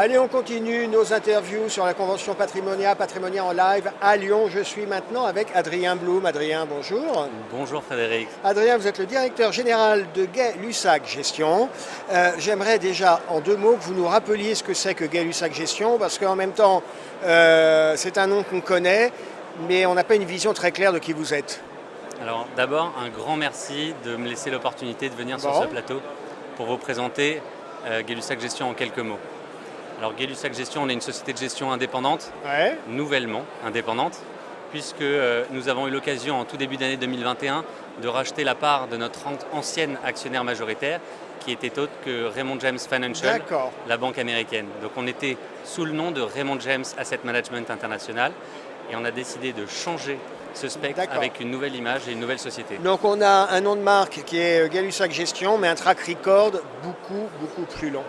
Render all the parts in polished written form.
Allez, on continue nos interviews sur la convention Patrimonia en live à Lyon. Je suis maintenant avec Adrien Blum. Adrien, bonjour. Bonjour Frédéric. Adrien, vous êtes le directeur général de Gay-Lussac Gestion. J'aimerais déjà en 2 mots que vous nous rappeliez ce que c'est que Gay-Lussac Gestion, parce qu'en même temps, c'est un nom qu'on connaît, mais on n'a pas une vision très claire de qui vous êtes. Alors d'abord, un grand merci de me laisser l'opportunité de venir sur ce plateau pour vous présenter Gay-Lussac Gestion en quelques mots. Alors Gay-Lussac Gestion, on est une société de gestion indépendante, nouvellement indépendante, puisque nous avons eu l'occasion en tout début d'année 2021 de racheter la part de notre ancienne actionnaire majoritaire, qui était autre que Raymond James Financial, la banque américaine. Donc on était sous le nom de Raymond James Asset Management International, et on a décidé de changer ce spectre avec une nouvelle image et une nouvelle société. Donc on a un nom de marque qui est Gay-Lussac Gestion, mais un track record beaucoup plus long.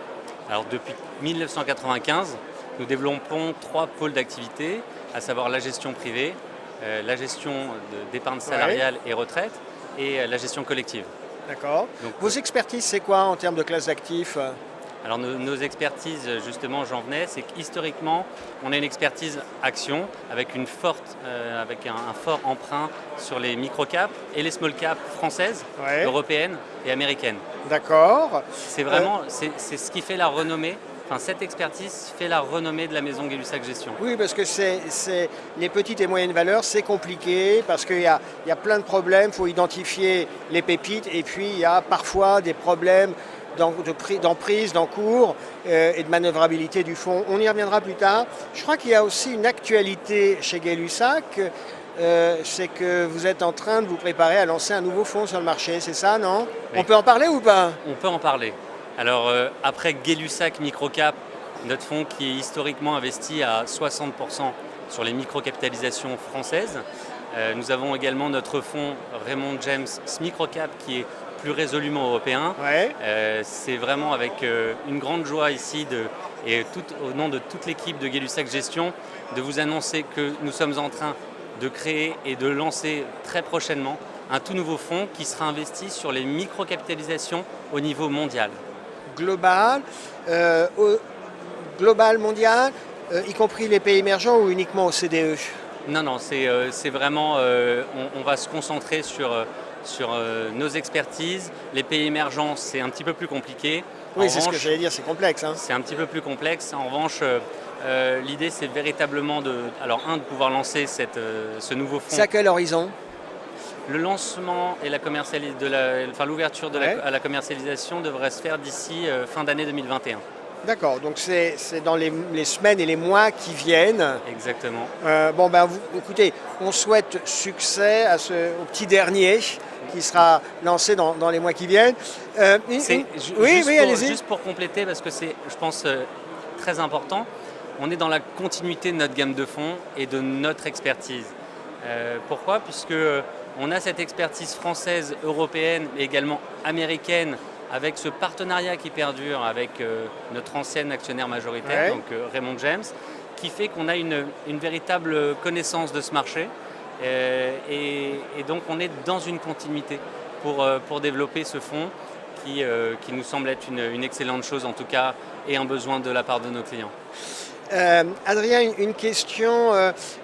Alors depuis 1995, nous développons 3 pôles d'activité, à savoir la gestion privée, la gestion d'épargne salariale et retraite, et la gestion collective. D'accord. Donc, vos expertises, c'est quoi en termes de classe d'actifs ? Alors nos expertises, justement, j'en venais, c'est qu'historiquement, on a une expertise action avec un fort emprunt sur les micro-caps et les small-caps françaises, européennes et américaines. D'accord. C'est vraiment, c'est ce qui fait la renommée. Enfin, cette expertise fait la renommée de la maison Gay-Lussac Gestion. Oui, parce que les petites et moyennes valeurs, c'est compliqué parce qu'il y a plein de problèmes. Il faut identifier les pépites et puis il y a parfois des problèmes d'emprise, d'encours et de manœuvrabilité du fonds. On y reviendra plus tard. Je crois qu'il y a aussi une actualité chez Gay-Lussac, c'est que vous êtes en train de vous préparer à lancer un nouveau fonds sur le marché, c'est ça, non ? On peut en parler ou pas ? On peut en parler. Alors après Gay-Lussac Microcap, notre fonds qui est historiquement investi à 60% sur les microcapitalisations françaises, nous avons également notre fonds Raymond James Microcap qui est plus résolument européen. C'est vraiment avec une grande joie ici et au nom de toute l'équipe de Gay-Lussac Gestion de vous annoncer que nous sommes en train de créer et de lancer très prochainement un tout nouveau fonds qui sera investi sur les microcapitalisations au niveau mondial. Global, mondial, y compris les pays émergents ou uniquement au CDE ? Non, c'est vraiment, on va se concentrer sur nos expertises. Les pays émergents, c'est un petit peu plus compliqué. Oui, c'est ce que j'allais dire, c'est complexe. C'est un petit peu plus complexe. En revanche, l'idée, c'est véritablement de pouvoir lancer ce nouveau fonds. C'est à quel horizon ? Le lancement et l'ouverture à la commercialisation devrait se faire d'ici fin d'année 2021. D'accord, donc c'est dans les semaines et les mois qui viennent. Exactement. Écoutez, on souhaite succès au petit dernier qui sera lancé dans les mois qui viennent. Allez-y. Juste pour compléter, parce que c'est, je pense, très important, on est dans la continuité de notre gamme de fonds et de notre expertise. Pourquoi ? Puisque on a cette expertise française, européenne et également américaine avec ce partenariat qui perdure avec notre ancienne actionnaire majoritaire, donc Raymond James, qui fait qu'on a une véritable connaissance de ce marché et donc on est dans une continuité pour développer ce fonds qui nous semble être une excellente chose en tout cas et un besoin de la part de nos clients. Adrien, une question,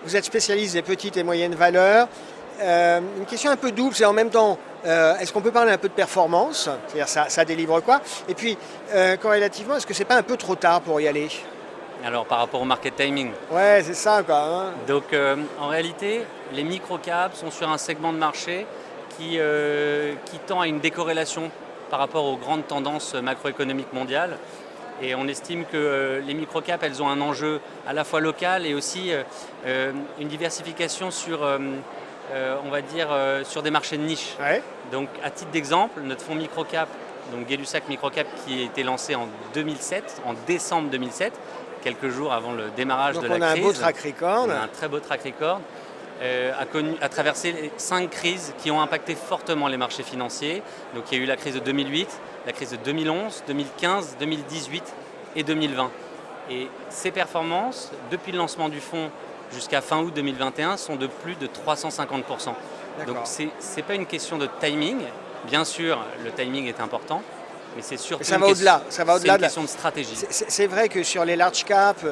vous êtes spécialiste des petites et moyennes valeurs. Une question un peu double, c'est en même temps, est-ce qu'on peut parler un peu de performance ? C'est-à-dire ça délivre quoi ? Et puis, corrélativement, est-ce que c'est pas un peu trop tard pour y aller ? Alors, par rapport au market timing. Ouais, c'est ça quoi. Hein. Donc, en réalité, les micro-caps sont sur un segment de marché qui tend à une décorrélation par rapport aux grandes tendances macroéconomiques mondiales. Et on estime que les micro-caps, elles ont un enjeu à la fois local et aussi une diversification sur... sur des marchés de niche. Donc, à titre d'exemple, notre fonds microcap, donc Gay-Lussac Microcap, qui a été lancé en décembre 2007, quelques jours avant le démarrage de la crise. Donc, on a un beau track record. On a un très beau track record. A traversé 5 crises qui ont impacté fortement les marchés financiers. Donc, il y a eu la crise de 2008, la crise de 2011, 2015, 2018 et 2020. Et ces performances, depuis le lancement du fonds, jusqu'à fin août 2021 sont de plus de 350%. Donc ce n'est pas une question de timing. Bien sûr, le timing est important, mais c'est surtout ça va au-delà. Ça va au-delà une question de stratégie. C'est vrai que sur les large caps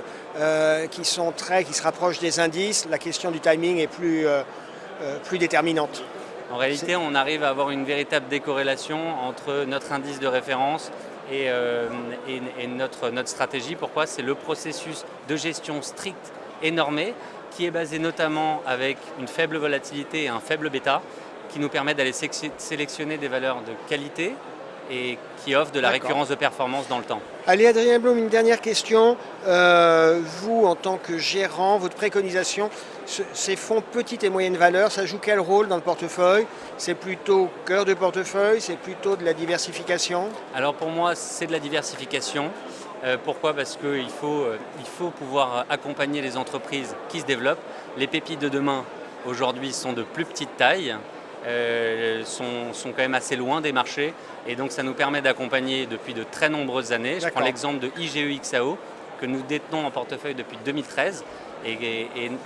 qui se rapprochent des indices, la question du timing est plus déterminante. En réalité, on arrive à avoir une véritable décorrélation entre notre indice de référence et notre stratégie. Pourquoi? C'est le processus de gestion strict et normé qui est basé notamment avec une faible volatilité et un faible bêta qui nous permet d'aller sélectionner des valeurs de qualité et qui offrent de la récurrence de performance dans le temps. Allez, Adrien Blum, une dernière question. Vous, en tant que gérant, votre préconisation, ces fonds petites et moyennes valeurs, ça joue quel rôle dans le portefeuille? C'est plutôt cœur de portefeuille, c'est plutôt de la diversification? Alors pour moi, c'est de la diversification. Pourquoi? Parce qu'il faut pouvoir accompagner les entreprises qui se développent. Les pépites de demain, aujourd'hui, sont de plus petite taille. Sont quand même assez loin des marchés et donc ça nous permet d'accompagner depuis de très nombreuses années. Je prends l'exemple de IGE-XAO que nous détenons en portefeuille depuis 2013 et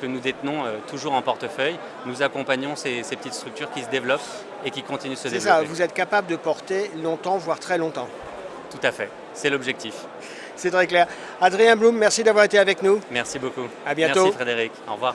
que nous détenons toujours en portefeuille. Nous accompagnons ces petites structures qui se développent et qui continuent de se développer. C'est ça, vous êtes capable de porter longtemps, voire très longtemps. Tout à fait, c'est l'objectif. C'est très clair. Adrien Blum, merci d'avoir été avec nous. Merci beaucoup. À bientôt. Merci Frédéric, au revoir.